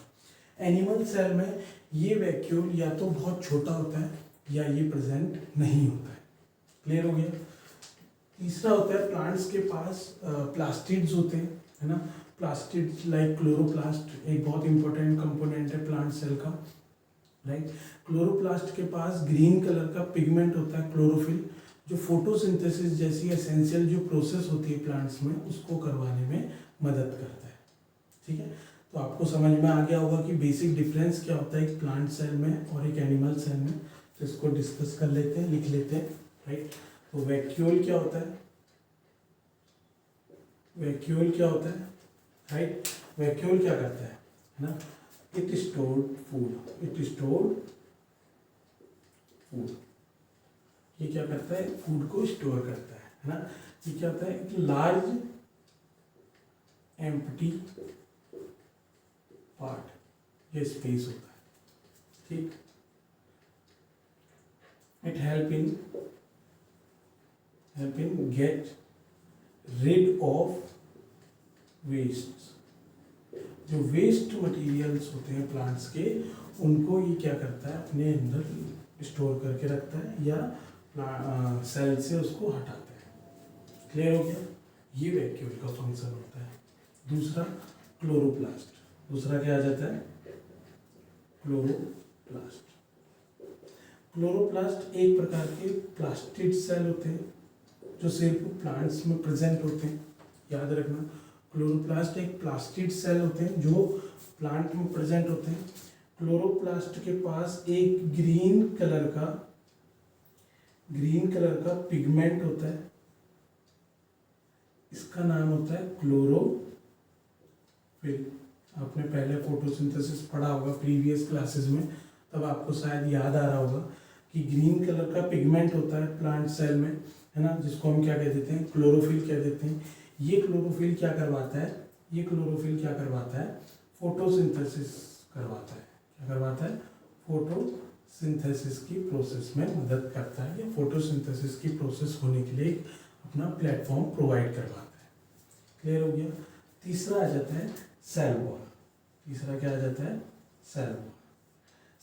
एनिमल सेल में ये वैक्यूल या तो बहुत छोटा होता है या ये प्रेजेंट नहीं होता है। क्लियर हो गया? तीसरा होता है प्लांट्स के पास प्लास्टिड्स होते हैं, है ना। प्लास्टिड लाइक क्लोरोप्लास्ट एक बहुत इंपॉर्टेंट कंपोनेंट है प्लांट सेल का, राइट। क्लोरोप्लास्ट के पास ग्रीन कलर का पिगमेंट होता है क्लोरोफिल, जो फोटोसिंथेसिस जैसी एसेंशियल जो प्रोसेस होती है प्लांट्स में उसको करवाने में मदद करता है, ठीक है। तो आपको समझ में आ गया होगा कि बेसिक डिफरेंस क्या होता है एक प्लांट सेल में और एक एनिमल सेल में। तो इसको डिस्कस कर लेते हैं, लिख लेते हैं, राइट। तो वैक्यूल क्या होता है, वैक्यूल क्या होता है, राइट। वैक्यूल क्या करता है ना, it stored food, it stored food, ये क्या करता है, फूड को स्टोर करता है ना। ये क्या होता है, एक लार्ज एम्प्टी पार्ट, ये स्पेस होता है, ठीक। It help in get rid of waste, waste वेस्ट मटेरियल्स होते हैं प्लांट्स के उनको ये क्या करता है अपने अंदर स्टोर करके रखता है या सेल से उसको हटाता है। क्लियर हो गया, ये वैक्यूल का फंक्शन होता है। दूसरा क्लोरोप्लास्ट, दूसरा क्या आ जाता है, क्लोरोप्लास्ट। क्लोरोप्लास्ट एक प्रकार के प्लास्टिड सेल होते हैं जो सिर्फ प्लांट्स में प्रेजेंट होते हैं, याद रखना। क्लोरोप्लास्ट एक प्लास्टिड सेल होते हैं जो प्लांट में प्रेजेंट होते हैं। क्लोरोप्लास्ट के पास एक ग्रीन कलर का पिगमेंट होता है, इसका नाम होता है क्लोरोफिल। आपने पहले फोटोसिंथेसिस पढ़ा होगा प्रीवियस क्लासेस में, तब आपको शायद याद आ रहा होगा कि ग्रीन कलर का पिगमेंट होता है प्लांट सेल में, है ना, जिसको हम क्या कह देते हैं, क्लोरोफिल कह देते हैं। ये क्लोरोफिल क्या करवाता है, ये क्लोरोफिल क्या करवाता है, फोटोसिंथेसिस करवाता है। क्या करवाता है, फोटोसिंथेसिस की प्रोसेस में मदद करता है, या फोटोसिंथेसिस की प्रोसेस होने के लिए अपना प्लेटफॉर्म प्रोवाइड करवाता है। क्लियर हो गया। तीसरा आ जाता है सेल वॉल। तीसरा क्या आ जाता है, सेल वॉल।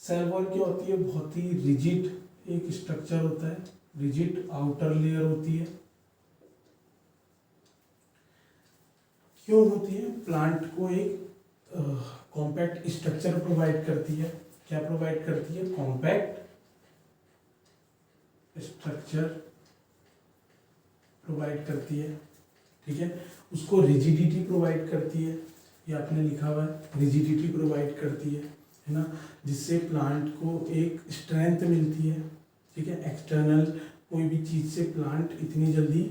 सेल वॉल क्या होती है, बहुत ही रिजिड एक स्ट्रक्चर होता है, रिजिड आउटर लेयर होती है। क्यों होती है, प्लांट को एक कॉम्पैक्ट स्ट्रक्चर प्रोवाइड करती है। क्या प्रोवाइड करती है, कॉम्पैक्ट स्ट्रक्चर प्रोवाइड करती है, ठीक है। उसको रिजिडिटी प्रोवाइड करती है, ये आपने लिखा हुआ है, रिजिडिटी प्रोवाइड करती है ना, जिससे प्लांट को एक स्ट्रेंथ मिलती है, ठीक है। एक्सटर्नल कोई भी चीज़ से प्लांट इतनी जल्दी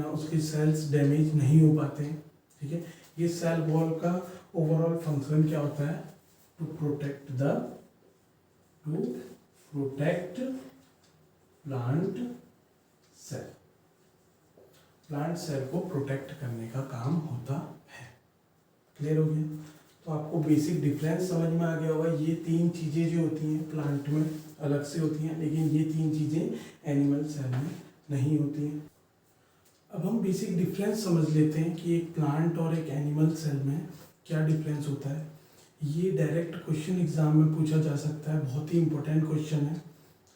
उसके सेल्स डैमेज नहीं हो पाते हैं, ठीक है। ये सेल वॉल का ओवरऑल फंक्शन क्या होता है, to protect plant cell, plant cell को प्रोटेक्ट करने का काम होता है। क्लियर हो गया। तो आपको बेसिक डिफरेंस समझ में आ गया होगा। ये तीन चीज़ें जो होती हैं प्लांट में अलग से होती हैं, लेकिन ये तीन चीज़ें एनिमल सेल में नहीं होती हैं। अब हम बेसिक डिफरेंस समझ लेते हैं कि एक प्लांट और एक एनिमल सेल में क्या डिफरेंस होता है। ये डायरेक्ट क्वेश्चन एग्जाम में पूछा जा सकता है, बहुत ही इंपॉर्टेंट क्वेश्चन है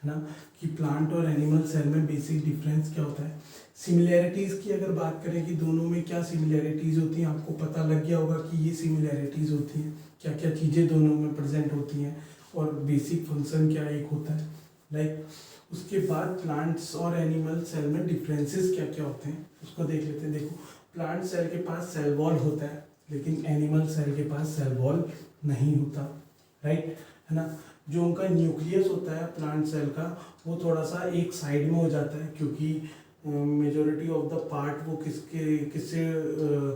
ना, कि प्लांट और एनिमल सेल में बेसिक डिफरेंस क्या होता है। सिमिलैरिटीज़ की अगर बात करें कि दोनों में क्या सिमिलैरिटीज़ होती हैं, आपको पता लग गया होगा कि ये सिमिलैरिटीज़ होती हैं, क्या क्या चीज़ें दोनों में प्रेजेंट होती हैं और बेसिक फंक्शन क्या एक होता है, लाइक। उसके बाद प्लांट्स और एनिमल सेल में डिफरेंसेस क्या क्या होते हैं उसको देख लेते हैं। देखो, प्लांट सेल के पास सेल वॉल होता है, लेकिन एनिमल सेल के पास सेल वॉल नहीं होता, राइट, है ना। जो उनका न्यूक्लियस होता है प्लांट सेल का, वो थोड़ा सा एक साइड में हो जाता है, क्योंकि मेजॉरिटी ऑफ द पार्ट वो किससे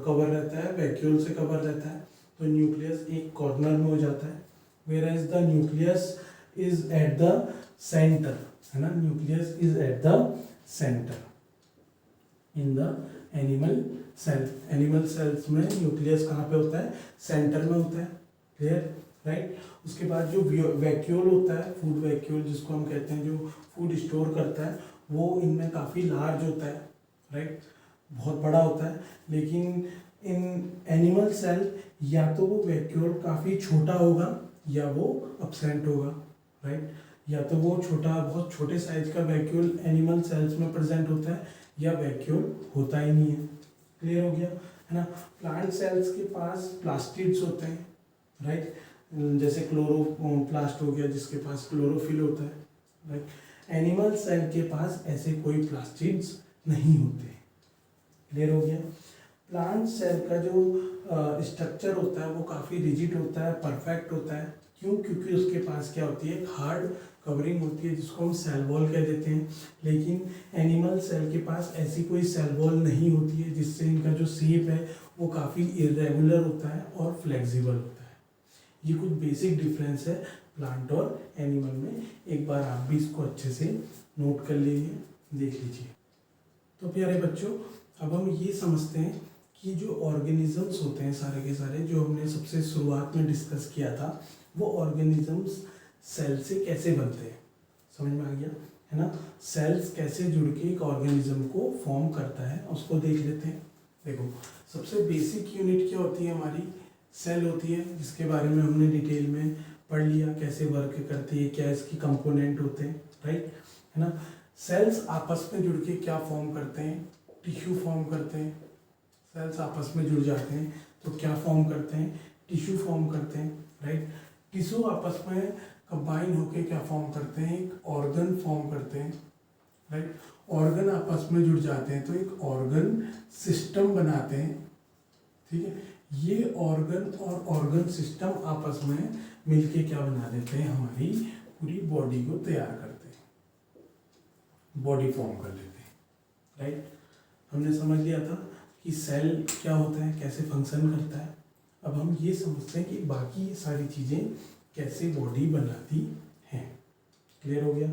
कवर रहता है, वैक्यूल से कवर रहता है। तो न्यूक्लियस एक कॉर्नर में हो जाता है, whereas the nucleus is at the center, है ना, nucleus is at the center in the animal cell. Animal cells में न्यूक्लियस कहाँ पे होता है, सेंटर में होता है। Clear, right. उसके बाद जो वैक्यूल होता है, फूड वैक्यूल जिसको हम कहते हैं, जो फूड स्टोर करता है, वो इनमें काफ़ी लार्ज होता है, राइट, बहुत बड़ा होता है। लेकिन इन एनिमल सेल या तो वो वैक्यूल काफ़ी छोटा होगा या वो अब्सेंट होगा, राइट। या तो वो छोटा, बहुत छोटे साइज का वैक्यूल एनिमल सेल्स में प्रेजेंट होता है, या वैक्यूल होता ही नहीं है। क्लियर हो गया, है ना। प्लांट सेल्स के पास प्लास्टिड्स होते हैं, राइट, जैसे क्लोरोप्लास्ट हो गया जिसके पास क्लोरोफिल होता है, राइट। एनिमल सेल के पास ऐसे कोई प्लास्टिड्स नहीं होते। क्लियर हो गया। प्लांट सेल का जो स्ट्रक्चर होता है वो काफ़ी रिजिड होता है, परफेक्ट होता है। क्यों? क्योंकि उसके पास क्या होती है, एक हार्ड कवरिंग होती है जिसको हम सेल वॉल कह देते हैं। लेकिन एनिमल सेल के पास ऐसी कोई सेल वॉल नहीं होती है, जिससे इनका जो शेप है वो काफ़ी इरेगुलर होता है और फ्लेक्सिबल होता है। ये कुछ बेसिक डिफरेंस है प्लांट और एनिमल में। एक बार आप भी इसको अच्छे से नोट कर लीजिए, देख लीजिए। तो प्यारे बच्चों, अब हम ये समझते हैं कि जो ऑर्गेनिजम्स होते हैं सारे के सारे, जो हमने सबसे शुरुआत में डिस्कस किया था, वो ऑर्गेनिजम्स सेल से कैसे बनते हैं। समझ में आ गया है ना। सेल्स कैसे जुड़ के एक ऑर्गेनिज्म को फॉर्म करता है, उसको देख लेते हैं। देखो, सबसे बेसिक यूनिट क्या होती है हमारी, सेल होती है, जिसके बारे में हमने डिटेल में पढ़ लिया, कैसे वर्क करती है, क्या इसकी कंपोनेंट होते हैं, राइट, है ना। सेल्स आपस में जुड़ के क्या फॉर्म करते हैं, टिश्यू फॉर्म करते हैं। सेल्स आपस में जुड़ जाते हैं तो क्या फॉर्म करते हैं, टिश्यू फॉर्म करते हैं, राइट। टिश्यू आपस में कंबाइन होके क्या फॉर्म करते हैं, एक ऑर्गन फॉर्म करते हैं, राइट। ऑर्गन आपस में जुड़ जाते हैं तो एक ऑर्गन सिस्टम बनाते हैं, ठीक है। ये ऑर्गन और ऑर्गन सिस्टम आपस में मिलके क्या बना देते हैं, हमारी पूरी बॉडी को तैयार करते हैं, बॉडी फॉर्म कर लेते हैं, राइट। हमने समझ लिया था कि सेल क्या होता है, कैसे फंक्शन करता है। अब हम ये समझते हैं कि बाकी ये सारी चीज़ें कैसे बॉडी बनाती हैं। क्लियर हो गया।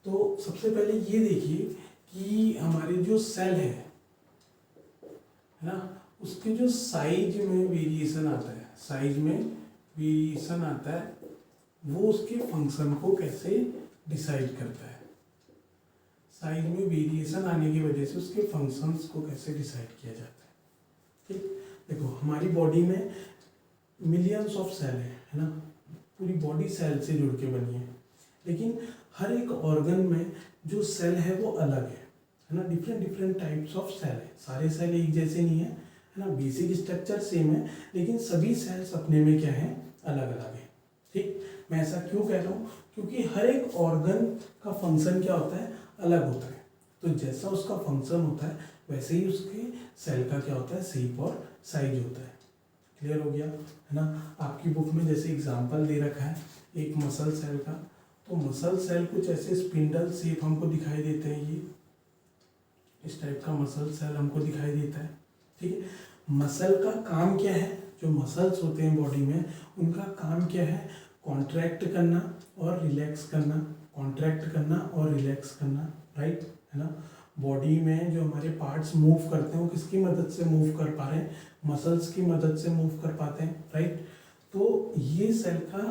तो सबसे पहले ये देखिए कि हमारे जो सेल है ना, उसके जो साइज में वेरिएशन आता है, साइज में वेरिएशन आता है, वो उसके फंक्शन को कैसे डिसाइड करता है। साइज में वेरिएशन आने की वजह से उसके फंक्शंस को कैसे डिसाइड किया जाता है। ठीक, देखो हमारी बॉडी में मिलियंस ऑफ सेल है ना, पूरी बॉडी सेल से जुड़ के बनी है। लेकिन हर एक ऑर्गन में जो सेल है वो अलग है ना। Different different types of cell है, सारे सेल एक जैसे नहीं है ना। बेसिक स्ट्रक्चर सेम है लेकिन सभी सेल्स अपने में क्या है, अलग अलग है। ठीक, मैं ऐसा क्यों कह रहा हूँ, क्योंकि हर एक ऑर्गन का फंक्शन क्या होता है, अलग होता है। तो जैसा उसका फंक्शन होता है वैसे ही उसके सेल का क्या होता है, शेप और साइज होता है। क्लियर हो गया है ना। आपकी बुक में जैसे एग्जांपल दे रखा है एक मसल सेल का, तो मसल सेल कुछ ऐसे स्पिंडल शेप हमको दिखाई देते हैं। ये इस टाइप का मसल सेल हमको दिखाई देता है। ठीक है, मसल का काम क्या है, जो मसल्स होते हैं बॉडी में उनका काम क्या है, कॉन्ट्रैक्ट करना और रिलैक्स करना, कॉन्ट्रैक्ट करना और रिलैक्स करना, राइट, है ना। बॉडी में जो हमारे पार्ट्स मूव करते हैं वो किसकी मदद से मूव कर पा रहे हैं, मसल्स की मदद से मूव कर पाते हैं, राइट। तो ये सेल का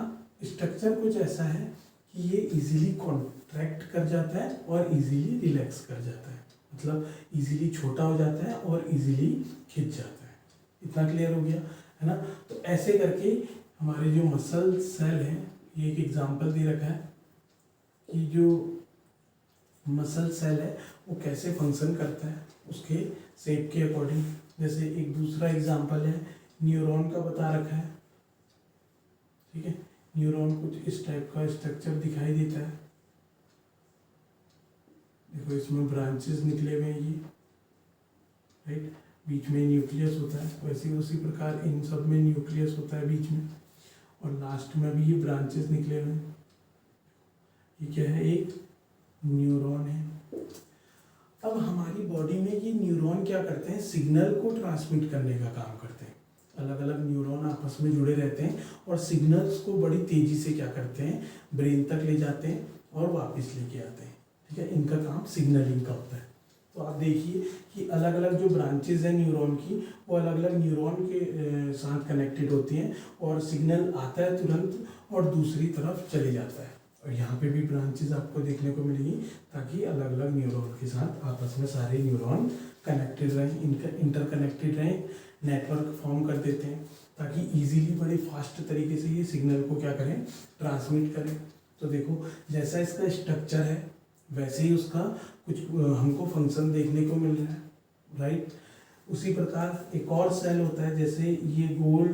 स्ट्रक्चर कुछ ऐसा है कि ये इजीली कॉन्ट्रैक्ट कर जाता है और इजीली रिलैक्स कर जाता है, मतलब इजीली छोटा हो जाता है और इजीली खिंच जाता है। इतना क्लियर हो गया है ना। तो ऐसे करके हमारे जो मसल सेल हैं, ये एक एग्जांपल दे रखा है कि जो मसल सेल है वो कैसे फंक्शन करता है उसके शेप के अकॉर्डिंग। जैसे एक दूसरा एग्जांपल है न्यूरॉन का बता रखा है। ठीक है, न्यूरॉन कुछ इस टाइप का स्ट्रक्चर दिखाई देता है। देखो इसमें ब्रांचेस निकले हुए हैं ये, राइट, बीच में न्यूक्लियस होता है। वैसे उसी प्रकार इन सब में न्यूक्लियस होता है बीच में, और लास्ट में भी ये ब्रांचेस निकले हुए हैं। ये क्या है, एक न्यूरॉन है। अब हमारी बॉडी में ये न्यूरॉन क्या करते हैं, सिग्नल को ट्रांसमिट करने का काम करते हैं। अलग अलग न्यूरॉन आपस में जुड़े रहते हैं और सिग्नल्स को बड़ी तेजी से क्या करते हैं, ब्रेन तक ले जाते हैं और वापस लेके आते हैं। ठीक है, इनका काम सिग्नलिंग का होता है। तो आप देखिए कि अलग अलग जो ब्रांचेज हैं न्यूरॉन की, वो अलग अलग न्यूरॉन के साथ कनेक्टेड होती हैं और सिग्नल आता है तुरंत और दूसरी तरफ चले जाता है। और यहाँ पे भी ब्रांचेज आपको देखने को मिलेगी ताकि अलग अलग न्यूरॉन के साथ आपस में सारे न्यूरॉन कनेक्टेड रहें, इंटरकनेक्टेड रहें, नेटवर्क फॉर्म कर देते हैं ताकि इजीली बड़े फास्ट तरीके से ये सिग्नल को क्या करें, ट्रांसमिट करें। तो देखो जैसा इसका स्ट्रक्चर है वैसे ही उसका कुछ हमको फंक्शन देखने को मिल रहा है, राइट। उसी प्रकार एक और सेल होता है, जैसे ये गोल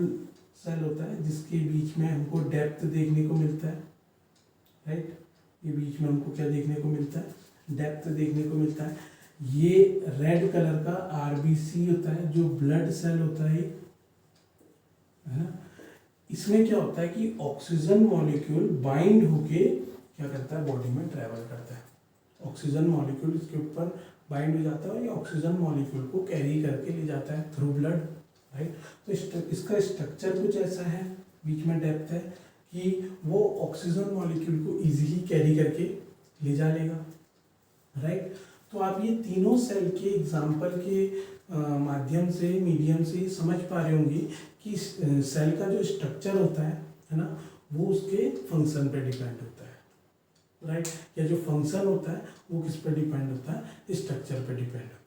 सेल होता है जिसके बीच में हमको डेप्थ देखने को मिलता है, राइट। ये बीच में हमको क्या देखने को मिलता है, डेप्थ देखने को मिलता है। ये रेड कलर का आरबीसी होता है जो ब्लड सेल होता है ना। इसमें क्या होता है कि ऑक्सीजन मॉलिक्यूल बाइंड होके क्या करता है, बॉडी में ट्रेवल करता है। ऑक्सीजन मॉलिक्यूल इसके ऊपर बाइंड हो जाता है और ये ऑक्सीजन मॉलिक्यूल को कैरी करके ले जाता है थ्रू ब्लड, राइट। तो इसका स्ट्रक्चर कुछ ऐसा है, बीच में डेप्थ है कि वो ऑक्सीजन मॉलिक्यूल को इजीली कैरी करके ले जा लेगा, राइट। तो आप ये तीनों सेल के एग्जाम्पल के माध्यम से, मीडियम से समझ पा रहे होंगे कि सेल का जो स्ट्रक्चर होता है ना, वो उसके फंक्शन पे डिपेंड होता है, राइट। या जो फंक्शन होता है वो किस पे डिपेंड होता है, स्ट्रक्चर पे डिपेंड होता है।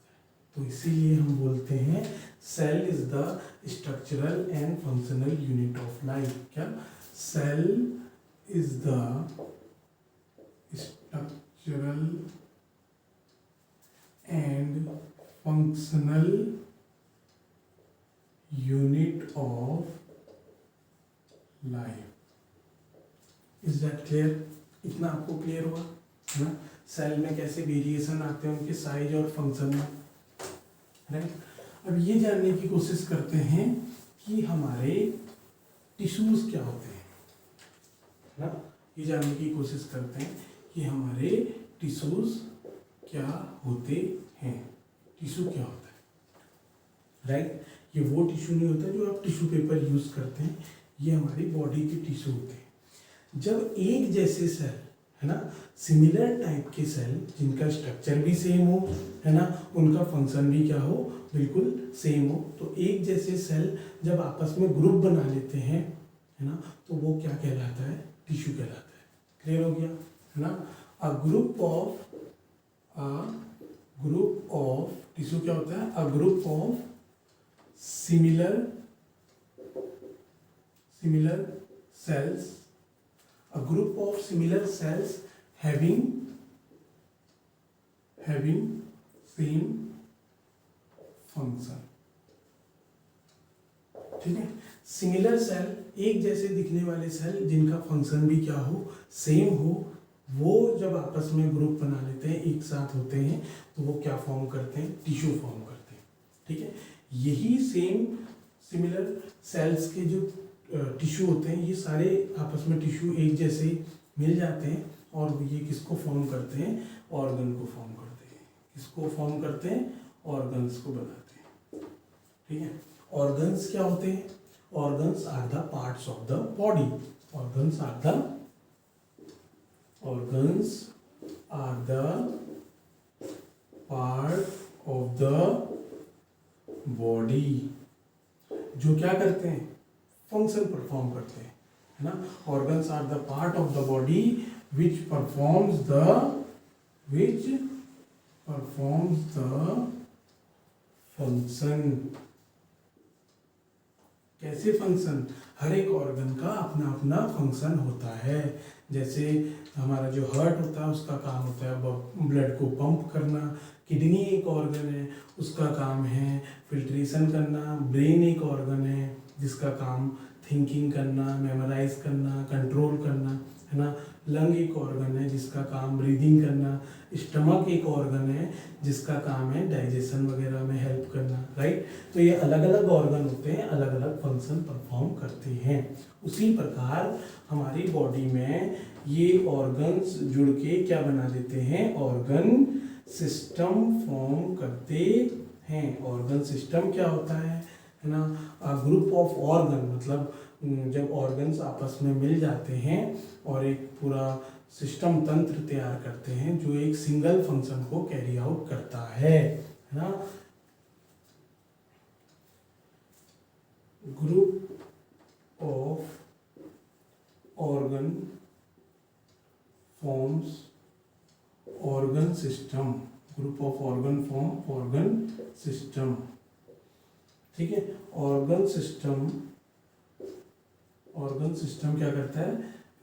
तो इसीलिए हम बोलते हैं cell is the structural and functional unit of life. क्या, cell is the structural and functional unit of life. Is that clear? इतना आपको क्लियर हुआ है ना, सेल में कैसे वेरिएशन आते हैं उनके साइज और फंक्शन में, राइट। अब ये जानने की कोशिश करते हैं कि हमारे टिश्यूज क्या होते हैं ना। ये जानने की कोशिश करते हैं कि हमारे टिश्यूज क्या होते हैं, टिश्यू क्या होता है, राइट। ये वो टिश्यू नहीं होता जो आप टिश्यू पेपर यूज करते हैं, ये हमारी बॉडी के टिश्यू होते हैं। जब एक जैसे सेल है ना, सिमिलर टाइप के सेल जिनका स्ट्रक्चर भी सेम हो है ना, उनका फंक्शन भी क्या हो, बिल्कुल सेम हो, तो एक जैसे सेल जब आपस में ग्रुप बना लेते हैं है ना, तो वो क्या कहलाता है, टिश्यू कहलाता है। क्लियर हो गया है ना। अ ग्रुप ऑफ टिश्यू क्या होता है, a group of similar cells, a group of similar cells having same function। ठीक है, सिमिलर सेल, एक जैसे दिखने वाले सेल जिनका फंक्शन भी क्या हो, सेम हो, वो जब आपस में ग्रुप बना लेते हैं, एक साथ होते हैं, तो वो क्या फॉर्म करते हैं, टिश्यू फॉर्म करते हैं। ठीक है, यही सेम सिमिलर सेल्स के जो टिश्यू होते हैं, ये सारे आपस में टिश्यू एक जैसे मिल जाते हैं और ये किसको फॉर्म करते हैं, ऑर्गन को फॉर्म करते हैं। किसको फॉर्म करते हैं, ऑर्गन्स को बनाते हैं। ठीक है, ऑर्गन्स क्या होते हैं, organs are the parts of the body. Organs are the part of the body जो क्या करते हैं, फंक्शन परफॉर्म करते हैं, है ना। Organs are the part of the body which performs the function. कैसे फंक्शन, हर एक ऑर्गन का अपना अपना फंक्शन होता है। जैसे हमारा जो हार्ट होता है उसका काम होता है ब्लड को पंप करना, किडनी एक ऑर्गन है उसका काम है फिल्ट्रेशन करना, ब्रेन एक ऑर्गन है जिसका काम थिंकिंग करना, मेमोराइज करना, कंट्रोल करना, है ना। लंग एक ऑर्गन है जिसका काम ब्रीदिंग करना, स्टमक एक ऑर्गन है जिसका काम है डाइजेशन वगैरह में हेल्प करना, राइट। तो ये अलग अलग ऑर्गन होते हैं, अलग अलग फंक्शन परफॉर्म करते हैं। उसी प्रकार हमारी बॉडी में ये ऑर्गन्स जुड़ के क्या बना देते हैं, ऑर्गन सिस्टम फॉर्म करते हैं। ऑर्गन सिस्टम क्या होता है ना, ग्रुप ऑफ ऑर्गन, मतलब जब ऑर्गन्स आपस में मिल जाते हैं और एक पूरा सिस्टम तंत्र तैयार करते हैं जो एक सिंगल फंक्शन को कैरी आउट करता है ना। Group of organ forms organ system, group of organ form organ system. ठीक है, ऑर्गन सिस्टम क्या करता है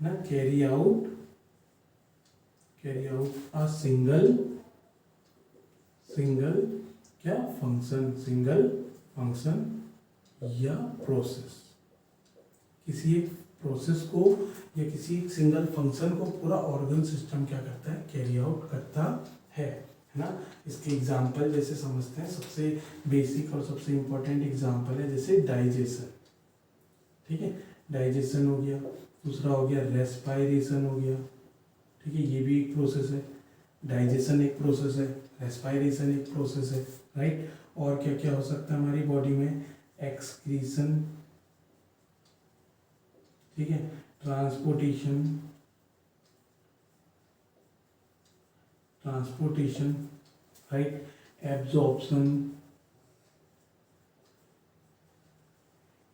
ना, कैरी आउट अ सिंगल क्या फंक्शन, सिंगल फंक्शन या प्रोसेस। किसी एक प्रोसेस को या किसी एक सिंगल फंक्शन को पूरा ऑर्गन सिस्टम क्या करता है, कैरी आउट करता है ना। इसके एग्जाम्पल जैसे समझते हैं, सबसे बेसिक और सबसे इम्पोर्टेंट एग्जाम्पल है जैसे डाइजेशन। ठीक है, डाइजेशन हो गया, दूसरा हो गया रेस्पायरेशन हो गया। ठीक है, ये भी एक प्रोसेस है, डाइजेशन एक प्रोसेस है, रेस्पायरेशन एक प्रोसेस है, राइट। और क्या क्या हो सकता है हमारी बॉडी में, एक्सक्रीशन, ठीक है, ट्रांसपोर्टेशन, राइट, एब्जॉर्प्शन।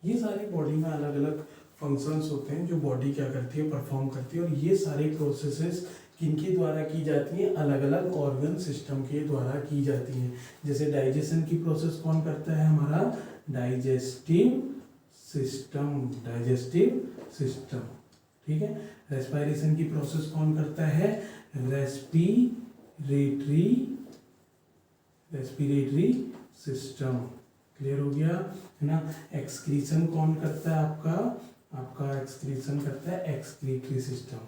ये सारी बॉडी में अलग अलग फंक्शंस होते हैं जो बॉडी क्या करती है, परफॉर्म करती है। और ये सारे प्रोसेसेस किनके द्वारा की जाती हैं, अलग अलग ऑर्गन सिस्टम के द्वारा की जाती हैं। जैसे डाइजेशन की प्रोसेस कौन करता है, हमारा डाइजेस्टिव सिस्टम। ठीक है, रेस्पायरेशन की प्रोसेस कौन करता है, रेस्पिरेटरी सिस्टम। क्लियर हो गया है ना। एक्सक्रीशन कौन करता है, आपका एक्सक्रीशन करता है एक्सक्रीटरी सिस्टम।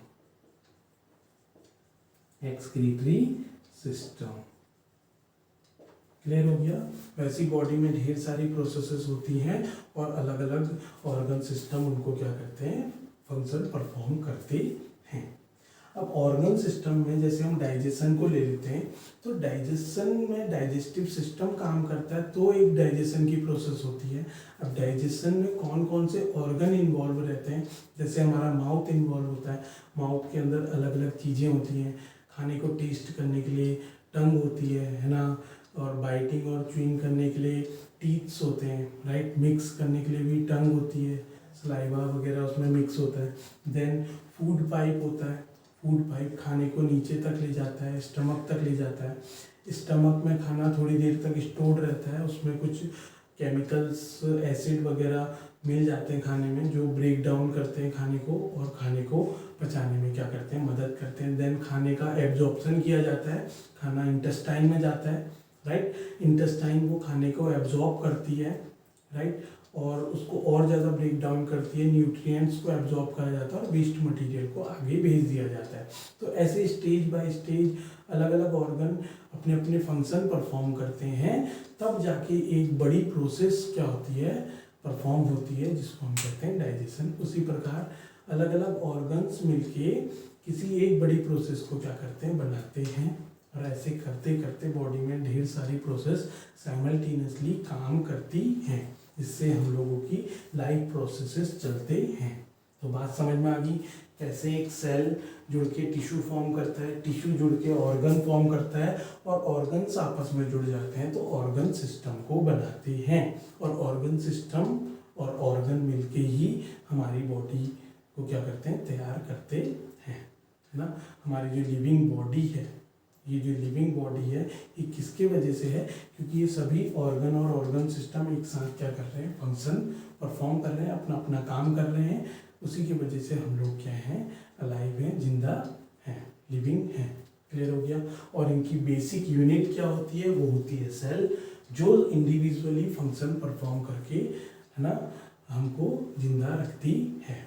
क्लियर हो गया। वैसी बॉडी में ढेर सारी प्रोसेसेस होती हैं और अलग अलग ऑर्गन सिस्टम उनको क्या करते हैं, फंक्शन परफॉर्म करते हैं। अब ऑर्गन सिस्टम में जैसे हम डाइजेशन को ले लेते हैं, तो डाइजेशन में डाइजेस्टिव सिस्टम काम करता है, तो एक डाइजेशन की प्रोसेस होती है। अब डाइजेशन में कौन कौन से ऑर्गन इन्वॉल्व रहते हैं, जैसे हमारा माउथ इन्वॉल्व होता है। माउथ के अंदर अलग अलग चीज़ें होती हैं, खाने को टेस्ट करने के लिए टंग होती है ना, और बाइटिंग और च्यूइंग करने के लिए टीथ्स होते हैं, राइट। मिक्स करने के लिए भी टंग होती है, सलाइवा वगैरह उसमें मिक्स होता है। देन फूड पाइप होता है, फूड पाइप खाने को नीचे तक ले जाता है, स्टमक तक ले जाता है। स्टमक में खाना थोड़ी देर तक स्टोर रहता है, उसमें कुछ केमिकल्स, एसिड वगैरह मिल जाते हैं खाने में, जो ब्रेक डाउन करते हैं खाने को और खाने को पचाने में क्या करते हैं, मदद करते हैं। देन खाने का एब्जॉर्प्शन किया जाता है, खाना इंटेस्टाइन में जाता है, राइट। इंटेस्टाइन वो खाने को एब्जॉर्ब करती है, राइट, और उसको और ज़्यादा ब्रेक डाउन करती है, न्यूट्रिएंट्स को एब्जॉर्ब करा जाता है और वेस्ट मटेरियल को आगे भेज दिया जाता है। तो ऐसे स्टेज बाय स्टेज अलग अलग ऑर्गन अपने अपने फंक्शन परफॉर्म करते हैं, तब जाके एक बड़ी प्रोसेस क्या होती है, परफॉर्म होती है, जिसको हम कहते हैं डाइजेशन। उसी प्रकार अलग अलग ऑर्गन्स मिलके किसी एक बड़ी प्रोसेस को क्या करते हैं, बनाते हैं। और ऐसे करते करते बॉडी में ढेर सारी प्रोसेस साइमल्टेनियसली काम करती हैं, जिससे हम लोगों की लाइफ प्रोसेसेस चलते हैं। तो बात समझ में आ गई, कैसे एक सेल जुड़ के टिश्यू फॉर्म करता है, टिश्यू जुड़ के ऑर्गन फॉर्म करता है, और ऑर्गन्स आपस में जुड़ जाते हैं तो ऑर्गन सिस्टम को बनाते हैं। और ऑर्गन सिस्टम और ऑर्गन मिलके ही हमारी बॉडी को क्या करते हैं, तैयार करते हैं, है ना। हमारी जो लिविंग बॉडी है, ये जो लिविंग बॉडी है, ये किसके वजह से है, क्योंकि ये सभी ऑर्गन और ऑर्गन सिस्टम एक साथ क्या कर रहे हैं, फंक्शन परफॉर्म कर रहे हैं, अपना अपना काम कर रहे हैं। उसी की वजह से हम लोग क्या हैं, अलाइव हैं, जिंदा हैं, लिविंग हैं। क्लियर हो गया। और इनकी बेसिक यूनिट क्या होती है, वो होती है सेल, जो इंडिविजुअली फंक्शन परफॉर्म करके, है ना, हमको जिंदा रखती है।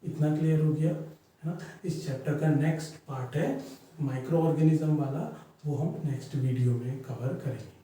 इतना क्लियर हो गया, है ना। इस चैप्टर का नेक्स्ट पार्ट है माइक्रो ऑर्गेनिज्म वाला, वो हम नेक्स्ट वीडियो में कवर करेंगे।